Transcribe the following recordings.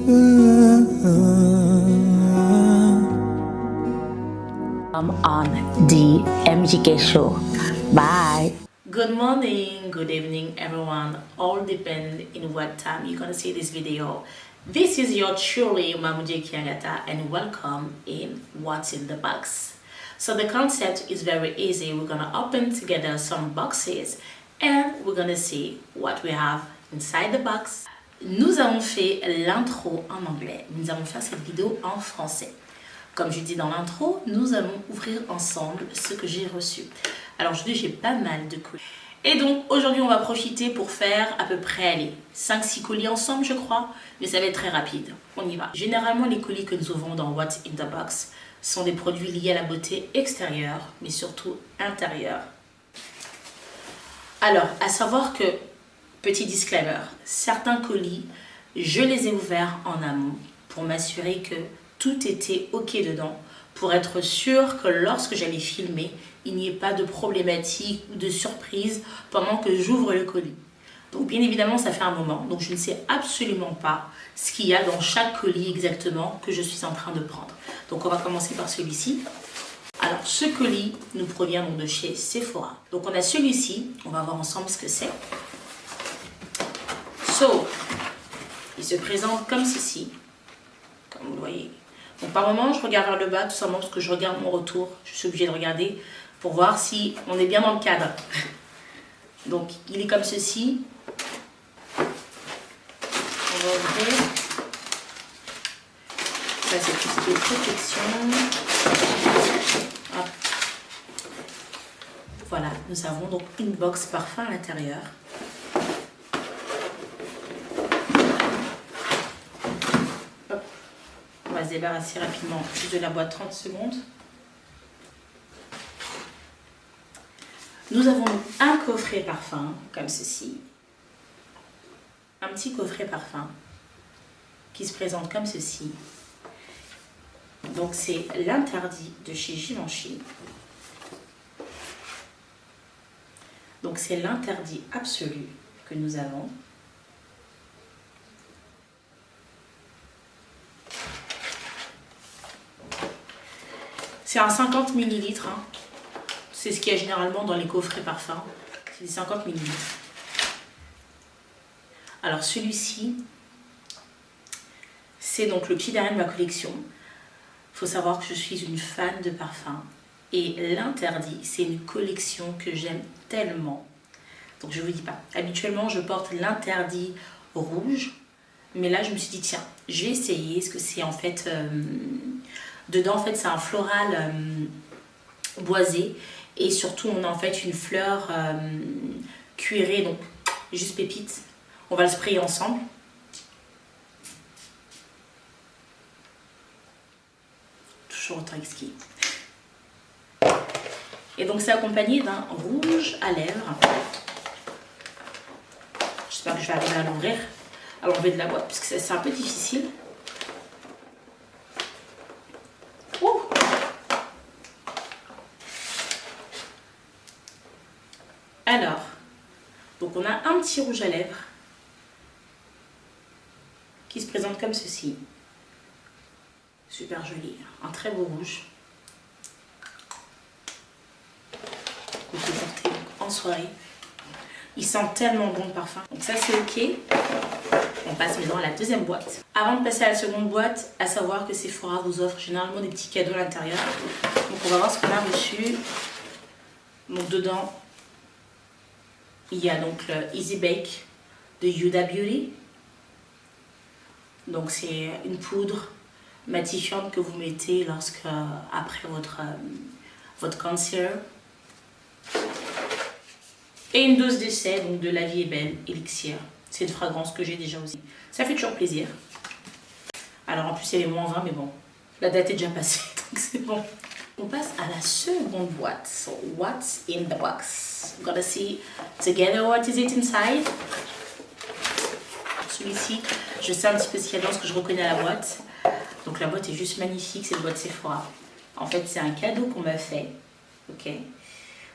On the MGK show. Bye. Good morning, good evening, everyone. All depend in what time you're gonna see this video. This is your truly Mamuje Kiangata, and welcome in What's in the Box. So the concept is very easy. We're gonna open together some boxes and we're gonna see what we have inside the box. Nous avons fait l'intro en anglais. Nous allons faire cette vidéo en français. Comme je dis dans l'intro, nous allons ouvrir ensemble ce que j'ai reçu. Alors aujourd'hui, j'ai pas mal de colis. Et donc aujourd'hui, on va profiter pour faire à peu près 5-6 colis ensemble, je crois. Mais ça va être très rapide. On y va. Généralement, les colis que nous ouvrons dans What's in the Box sont des produits liés à la beauté extérieure, mais surtout intérieure. Alors, à savoir que, petit disclaimer, certains colis, je les ai ouverts en amont pour m'assurer que tout était ok dedans, pour être sûr que lorsque j'allais filmer, il n'y ait pas de problématique ou de surprise pendant que j'ouvre le colis. Donc bien évidemment, ça fait un moment, donc je ne sais absolument pas ce qu'il y a dans chaque colis exactement que je suis en train de prendre. Donc on va commencer par celui-ci. Alors ce colis nous provient donc de chez Sephora. Donc on a celui-ci, on va voir ensemble ce que c'est. Il se présente comme ceci, comme vous le voyez. Donc par moment, je regarde vers le bas, tout simplement parce que je regarde mon retour. Je suis obligée de regarder pour voir si on est bien dans le cadre. Donc il est comme ceci. On va ouvrir. Ça c'est tout ce qui est protection. Hop. Voilà, nous avons donc une box parfum à l'intérieur. On va se débarrasser rapidement juste de la boîte, 30 secondes. Nous avons un coffret parfum comme ceci. Un petit coffret parfum qui se présente comme ceci. Donc c'est l'interdit de chez Givenchy. Donc c'est l'interdit absolu que nous avons. C'est un 50 ml, hein. C'est ce qu'il y a généralement dans les coffrets parfums. C'est des 50 ml. Alors celui-ci, c'est donc le petit dernier de ma collection. Il faut savoir que je suis une fan de parfums. Et l'interdit, c'est une collection que j'aime tellement. Donc je ne vous dis pas. Habituellement, je porte l'interdit rouge. Mais là, je me suis dit, tiens, je vais essayer. Est-ce que c'est en fait... Dedans, en fait, c'est un floral boisé. Et surtout, on a en fait une fleur cuirée, donc juste pépite. On va le sprayer ensemble. Toujours autant exquis. Et donc, c'est accompagné d'un rouge à lèvres. J'espère que je vais arriver à l'ouvrir, à l'enlever de la boîte, parce que c'est un peu difficile. Alors, donc on a un petit rouge à lèvres qui se présente comme ceci. Super joli, un très beau rouge. Vous pouvez porter en soirée. Il sent tellement bon le parfum. Donc ça c'est ok. On passe maintenant à la deuxième boîte. Avant de passer à la seconde boîte, à savoir que Sephora vous offre généralement des petits cadeaux à l'intérieur. Donc on va voir ce qu'on a reçu. Donc dedans, il y a donc le Easy Bake de Huda Beauty. Donc c'est une poudre matifiante que vous mettez après votre concealer. Et une dose d'essai donc de La Vie est Belle Elixir. C'est une fragrance que j'ai déjà aussi. Ça fait toujours plaisir. Alors en plus elle est -20 mais bon, la date est déjà passée donc c'est bon. On passe à la seconde boîte. So what's in the box? We're gonna see together what is it inside. Celui-ci, je sais un petit peu ce qu'il y a dedans parce que je reconnais la boîte. Donc la boîte est juste magnifique, c'est une boîte Sephora. En fait, c'est un cadeau qu'on m'a fait, ok,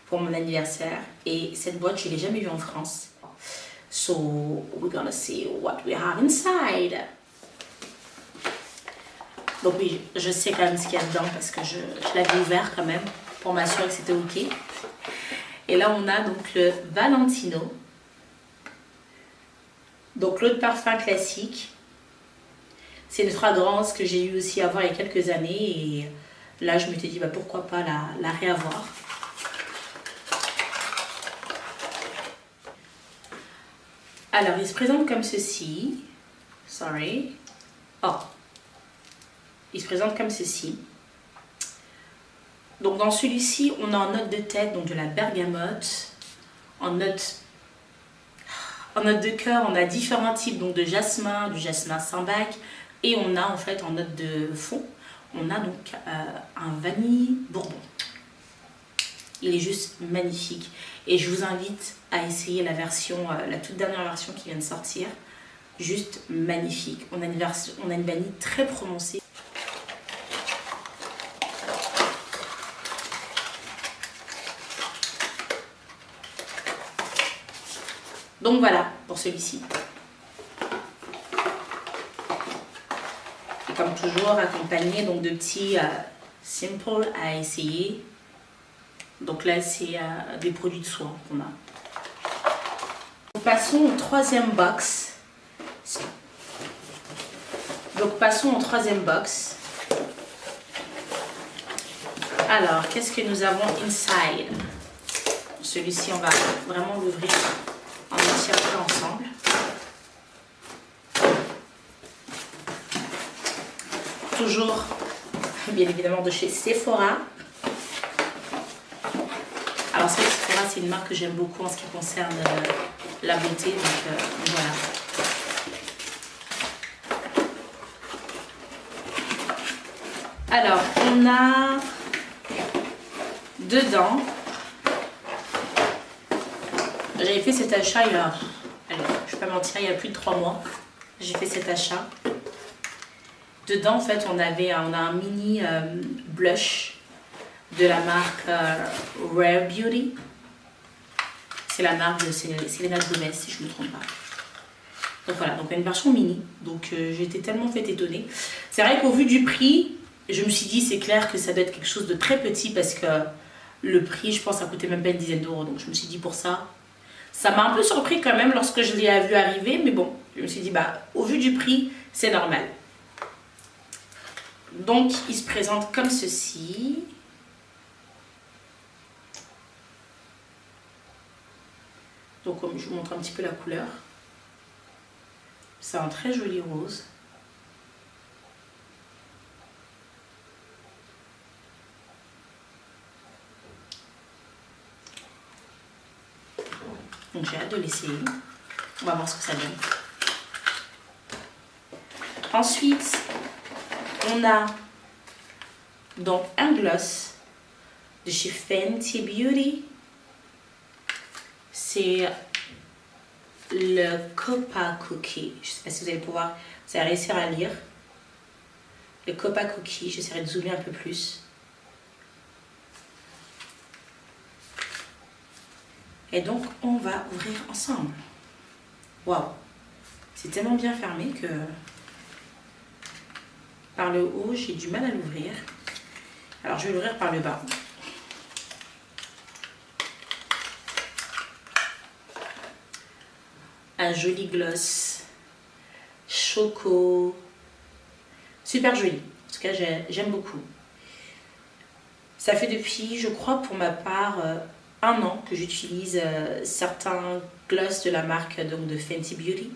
pour mon anniversaire. Et cette boîte, je ne l'ai jamais vue en France. So we're gonna see what we have inside. Donc oui, je sais quand même ce qu'il y a dedans parce que je l'avais ouvert quand même pour m'assurer que c'était ok. Et là on a donc le Valentino. Donc l'eau de parfum classique. C'est une fragrance que j'ai eu aussi à avoir il y a quelques années et là je m'étais dit bah, pourquoi pas la réavoir. Alors il se présente comme ceci. Sorry. Oh. Il se présente comme ceci. Donc dans celui-ci, on a en note de tête donc de la bergamote. En note de cœur, on a différents types donc de jasmin, du jasmin Sambac. Et on a en fait en note de fond, on a donc un vanille bourbon. Il est juste magnifique. Et je vous invite à essayer la version, la toute dernière version qui vient de sortir. Juste magnifique. On a une vanille très prononcée. Donc voilà pour celui-ci. Et comme toujours, accompagné donc de petits simples à essayer. Donc là, c'est des produits de soins qu'on a. Passons au troisième box. Donc passons au troisième box. Alors, qu'est-ce que nous avons inside? Celui-ci, on va vraiment l'ouvrir en entier ensemble. Toujours, bien évidemment, de chez Sephora. Alors Sephora, c'est une marque que j'aime beaucoup en ce qui concerne la beauté, donc voilà. Alors, on a dedans, j'avais fait cet achat il y a, allez, je ne vais pas mentir, il y a plus de 3 mois, j'ai fait cet achat. Dedans, en fait, on a un mini blush de la marque Rare Beauty. C'est la marque de Selena Gomez, si je ne me trompe pas. Donc voilà, donc une version mini. Donc j'ai été tellement fait étonner. C'est vrai qu'au vu du prix, je me suis dit c'est clair que ça doit être quelque chose de très petit parce que le prix, je pense, ça coûtait même pas une dizaine d'euros. Donc je me suis dit pour ça, ça m'a un peu surpris quand même lorsque je l'ai vu arriver. Mais bon, je me suis dit bah au vu du prix, c'est normal. Donc il se présente comme ceci. Donc comme je vous montre un petit peu la couleur. C'est un très joli rose. Donc j'ai hâte de l'essayer. On va voir ce que ça donne. Ensuite, on a donc un gloss de chez Fenty Beauty. C'est le Copa Cookie. Je ne sais pas si vous allez pouvoir, vous allez réussir à lire. Le Copa Cookie, j'essaierai de zoomer un peu plus. Et donc, on va ouvrir ensemble. Waouh! C'est tellement bien fermé que par le haut, j'ai du mal à l'ouvrir. Alors, je vais l'ouvrir par le bas. Un joli gloss choco, super joli. En tout cas, j'aime beaucoup. Ça fait depuis, je crois pour ma part, 1 an que j'utilise certains gloss de la marque donc de Fenty Beauty.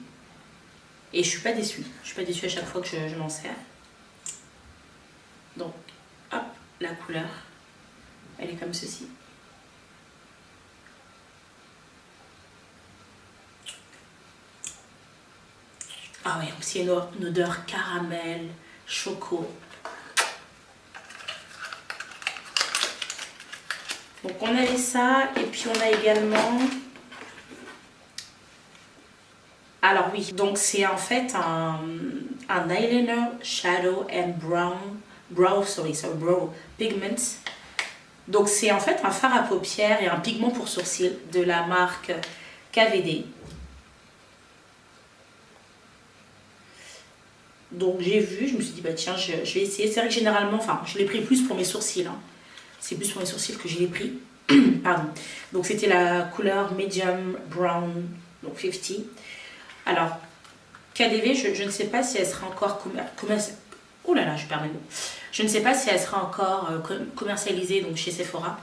Et je suis pas déçue. Je suis pas déçue à chaque fois que je m'en sers. Donc, hop, la couleur, elle est comme ceci. Ah oui, aussi une odeur caramel, choco. Donc on avait ça et puis on a également... Alors oui, donc c'est en fait un eyeliner shadow and brow pigment. Donc c'est en fait un fard à paupières et un pigment pour sourcils de la marque KVD. Donc j'ai vu, je me suis dit bah tiens je vais essayer. C'est vrai que généralement, enfin je l'ai pris plus pour mes sourcils, hein. C'est plus pour mes sourcils que je l'ai pris. Pardon. Donc c'était la couleur medium brown, donc 50. Alors KDV, je ne sais pas si elle sera encore oh là là, je perds mes mots. Je ne sais pas si elle sera encore commercialisée donc chez Sephora.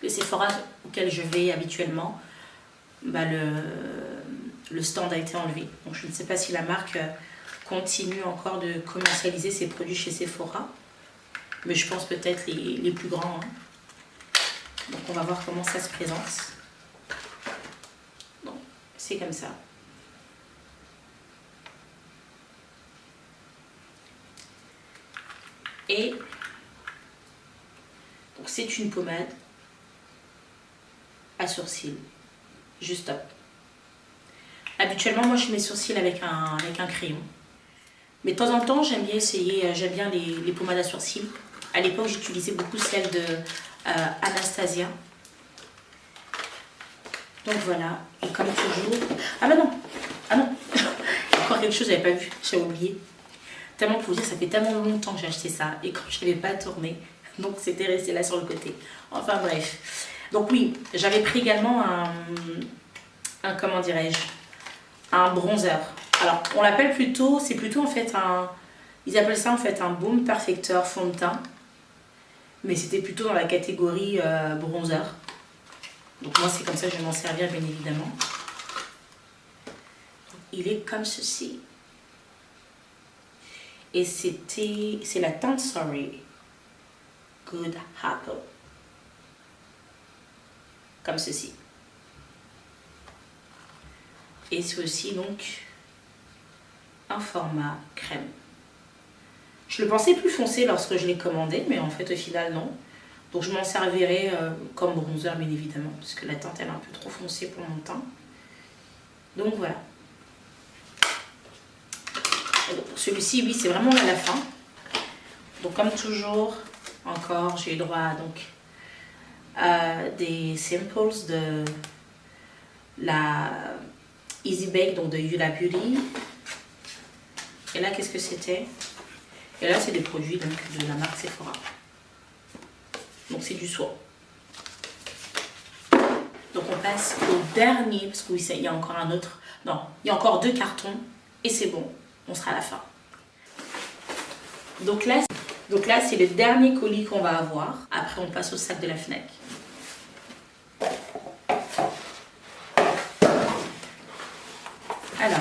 Le Sephora auquel je vais habituellement, bah le stand a été enlevé. Donc je ne sais pas si la marque continue encore de commercialiser ses produits chez Sephora. Mais je pense peut-être les plus grands. Hein. Donc on va voir comment ça se présente. Donc c'est comme ça. Et donc c'est une pommade à sourcils. Juste top. Habituellement moi je mets mes sourcils avec un crayon. Mais de temps en temps j'aime bien essayer, j'aime bien les pommades à sourcils. À l'époque j'utilisais beaucoup celle de Anastasia. Donc voilà, et comme toujours... Ah bah non, ah non, encore quelque chose que j'avais pas vu, j'ai oublié. Tellement pour vous dire, ça fait tellement longtemps que j'ai acheté ça et quand je n'avais pas tourné, donc c'était resté là sur le côté. Enfin bref. Donc oui, j'avais pris également un comment dirais-je, un bronzer. Alors on l'appelle plutôt, c'est plutôt en fait ils appellent ça en fait un baume perfecteur fond de teint. Mais c'était plutôt dans la catégorie bronzer. Donc moi c'est comme ça que je vais m'en servir bien évidemment. Il est comme ceci. Et c'est la teinte Sorry Good Apple. Comme ceci. Et c'est aussi donc un format crème. Je le pensais plus foncé lorsque je l'ai commandé, mais en fait au final non. Donc je m'en servirai comme bronzer bien évidemment, parce que la teinte elle est un peu trop foncée pour mon teint. Donc voilà. Celui-ci, oui, c'est vraiment à la fin. Donc comme toujours, encore, j'ai eu droit donc à des samples de la Easy Bake, donc de Huda Beauty. Et là, qu'est-ce que c'était? Et là, c'est des produits donc, de la marque Sephora. Donc c'est du soin. Donc on passe au dernier, parce que oui, il y a encore un autre. Non, il y a encore 2 cartons et c'est bon, on sera à la fin. Donc là c'est le dernier colis qu'on va avoir. Après, on passe au sac de la Fnac. Alors,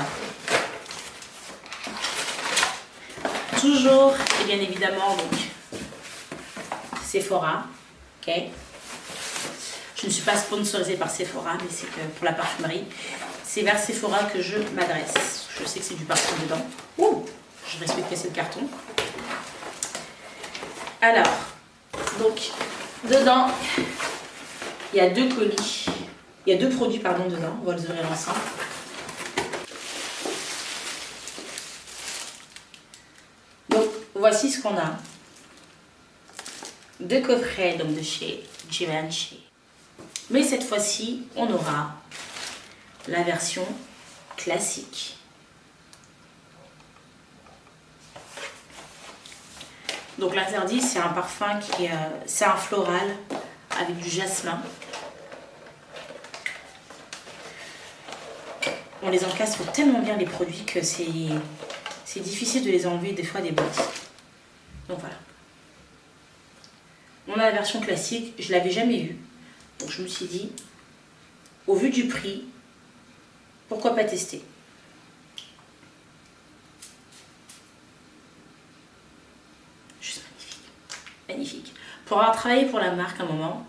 toujours, et bien évidemment, donc Sephora. Ok. Je ne suis pas sponsorisée par Sephora, mais c'est que pour la parfumerie, c'est vers Sephora que je m'adresse. Je sais que c'est du parfum dedans. Ouh, je respecte casser le carton. Alors, donc, dedans, il y a 2 colis. Il y a 2 produits, pardon, dedans. On va les ouvrir ensemble. Donc, voici ce qu'on a. 2 coffrets donc de chez Givenchy. Mais cette fois-ci, on aura la version classique. Donc l'interdit, c'est un parfum qui c'est un floral avec du jasmin. On les encastre tellement bien les produits que c'est difficile de les enlever des fois des boîtes. Donc voilà. On a la version classique, je ne l'avais jamais eue. Donc je me suis dit, au vu du prix, pourquoi pas tester? Juste magnifique. Magnifique. Pour avoir travaillé pour la marque un moment,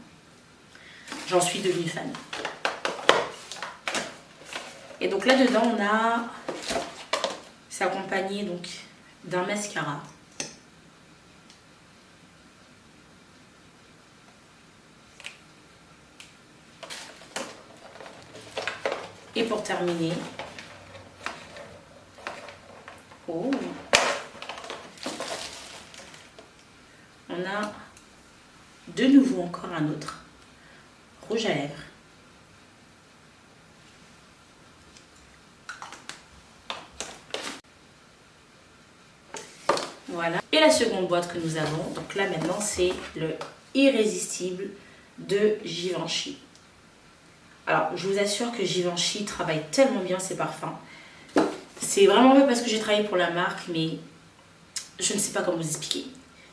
j'en suis devenue fan. Et donc là-dedans, on a... C'est accompagné donc d'un mascara. Et pour terminer, oh, on a de nouveau encore un autre rouge à lèvres. Voilà. Et la seconde boîte que nous avons, donc là maintenant, c'est le Irrésistible de Givenchy. Alors, je vous assure que Givenchy travaille tellement bien ses parfums. C'est vraiment pas parce que j'ai travaillé pour la marque, mais je ne sais pas comment vous expliquer.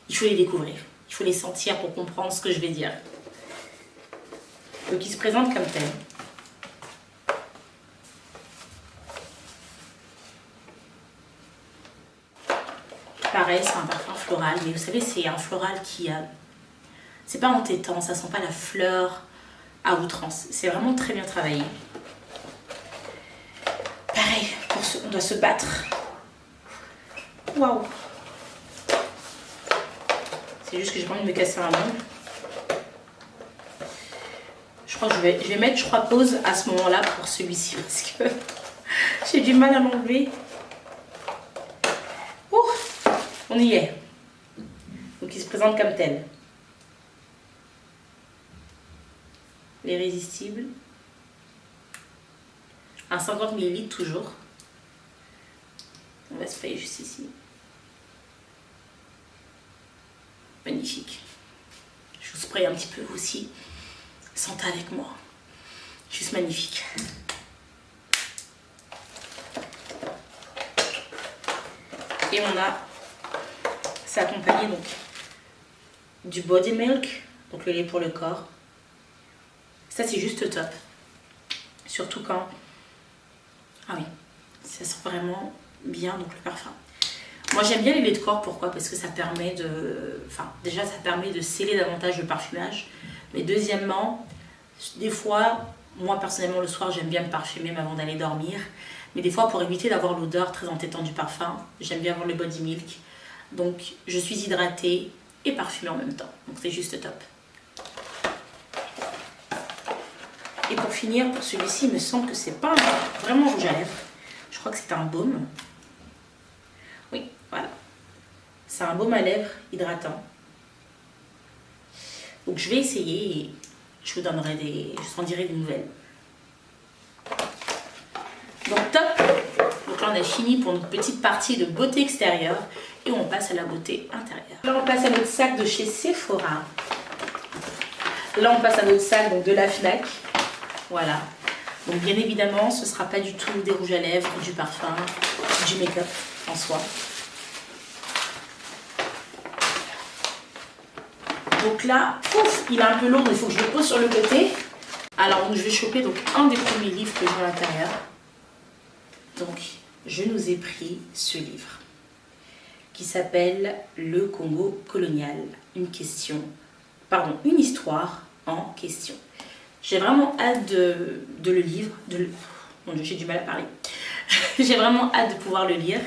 Il faut les découvrir. Il faut les sentir pour comprendre ce que je vais dire. Donc, il se présente comme tel. Pareil, c'est un parfum floral, mais vous savez, c'est un floral qui a... C'est pas entêtant, ça sent pas la fleur à outrance. C'est vraiment très bien travaillé. Pareil, on doit se battre. Waouh! C'est juste que j'ai pas envie de me casser un ongle. Je crois que je vais mettre, je crois, pause à ce moment-là pour celui-ci parce que j'ai du mal à l'enlever. On y est. Donc il se présente comme tel. L'Irrésistible. Un 50 ml toujours. On va se sprayer juste ici. Magnifique. Je vous spraye un petit peu aussi. Sentez avec moi. Juste magnifique. Et on a... C'est accompagné donc du body milk, donc le lait pour le corps. Ça c'est juste top. Surtout quand... Ah oui, ça sent vraiment bien donc le parfum. Moi j'aime bien les laits de corps, pourquoi? Parce que ça permet de... Enfin déjà ça permet de sceller davantage le parfumage. Mais deuxièmement, des fois, moi personnellement le soir j'aime bien me parfumer même avant d'aller dormir. Mais des fois pour éviter d'avoir l'odeur très entêtante du parfum, j'aime bien avoir le body milk. Donc je suis hydratée et parfumée en même temps. Donc c'est juste top. Et pour finir, pour celui-ci, il me semble que c'est pas vraiment rouge à lèvres. Je crois que c'est un baume. Oui, voilà. C'est un baume à lèvres hydratant. Donc je vais essayer et je vous donnerai je vous en dirai des nouvelles. Donc top. Donc là on a fini pour notre petite partie de beauté extérieure et on passe à la beauté intérieure. Là on passe à notre sac de chez Sephora. Là on passe à notre sac donc, de la Fnac. Voilà. Donc bien évidemment ce ne sera pas du tout des rouges à lèvres, du parfum, du make-up en soi. Donc là, ouf, il est un peu lourd, il faut que je le pose sur le côté. Alors donc, je vais choper donc, un des premiers livres que j'ai à l'intérieur. Donc je nous ai pris ce livre qui s'appelle Le Congo colonial, une histoire en question. J'ai vraiment hâte de le lire, mon Dieu, j'ai du mal à parler. J'ai vraiment hâte de pouvoir le lire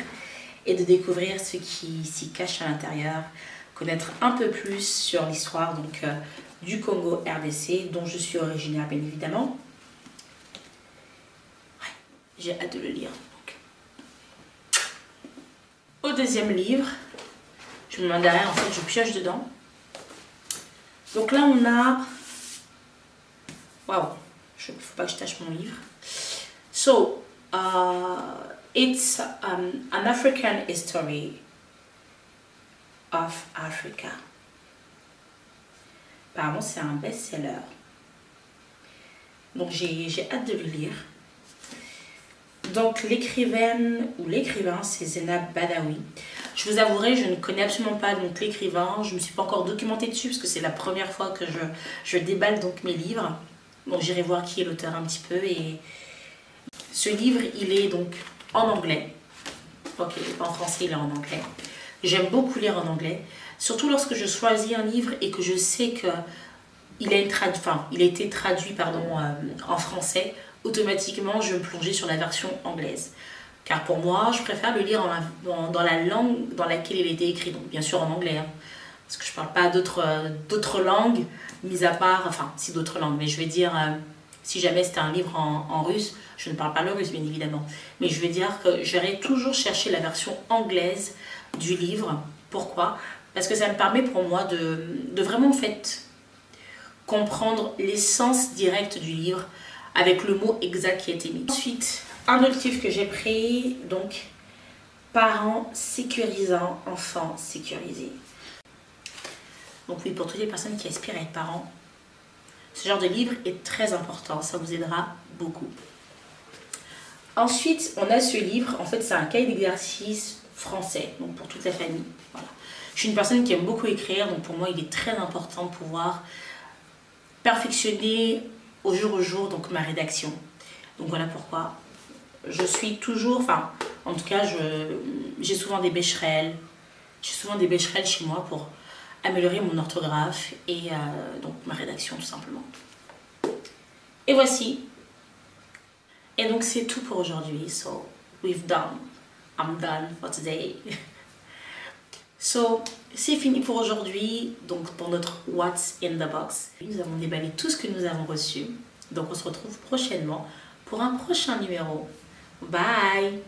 et de découvrir ce qui s'y cache à l'intérieur, connaître un peu plus sur l'histoire donc du Congo RDC, dont je suis originaire bien évidemment. Ouais, j'ai hâte de le lire. Au deuxième livre, je me mets derrière, en fait je pioche dedans. Donc là on a... Waouh, il ne faut pas que je tâche mon livre. So, it's an African history of Africa. Apparemment c'est un best-seller. Donc j'ai hâte de le lire. Donc l'écrivaine ou l'écrivain c'est Zénab Badawi. Je vous avouerai, je ne connais absolument pas donc l'écrivain. Je ne me suis pas encore documentée dessus parce que c'est la première fois que je déballe donc mes livres. Bon, j'irai voir qui est l'auteur un petit peu. Et ce livre, il est donc en anglais. Ok, il n'est pas en français, il est en anglais. J'aime beaucoup lire en anglais. Surtout lorsque je choisis un livre et que je sais qu'il a été traduit en français. Automatiquement, je vais me plonger sur la version anglaise. Car pour moi, je préfère le lire dans la langue dans laquelle il a été écrit. Donc bien sûr en anglais. Hein, parce que je ne parle pas d'autres langues, mis à part... Enfin, si d'autres langues. Mais je vais dire, si jamais c'était un livre en russe, je ne parle pas le russe bien évidemment. Mais je vais dire que j'irai toujours chercher la version anglaise du livre. Pourquoi? Parce que ça me permet pour moi de vraiment en fait comprendre l'essence directe du livre avec le mot exact qui a été mis. Ensuite, un autre livre que j'ai pris, donc Parents sécurisants, enfants sécurisés. Donc oui, pour toutes les personnes qui aspirent à être parents, ce genre de livre est très important, ça vous aidera beaucoup. Ensuite, on a ce livre, en fait c'est un cahier d'exercice français, donc pour toute la famille. Voilà. Je suis une personne qui aime beaucoup écrire, donc pour moi il est très important de pouvoir perfectionner au jour donc ma rédaction. Donc voilà pourquoi je suis toujours, enfin en tout cas j'ai souvent des bécherelles, chez moi pour améliorer mon orthographe et donc ma rédaction tout simplement. Et voici. Et donc c'est tout pour aujourd'hui. So I'm done for today. So c'est fini pour aujourd'hui. Donc pour notre What's in the Box, nous avons déballé tout ce que nous avons reçu. Donc on se retrouve prochainement pour un prochain numéro. Bye!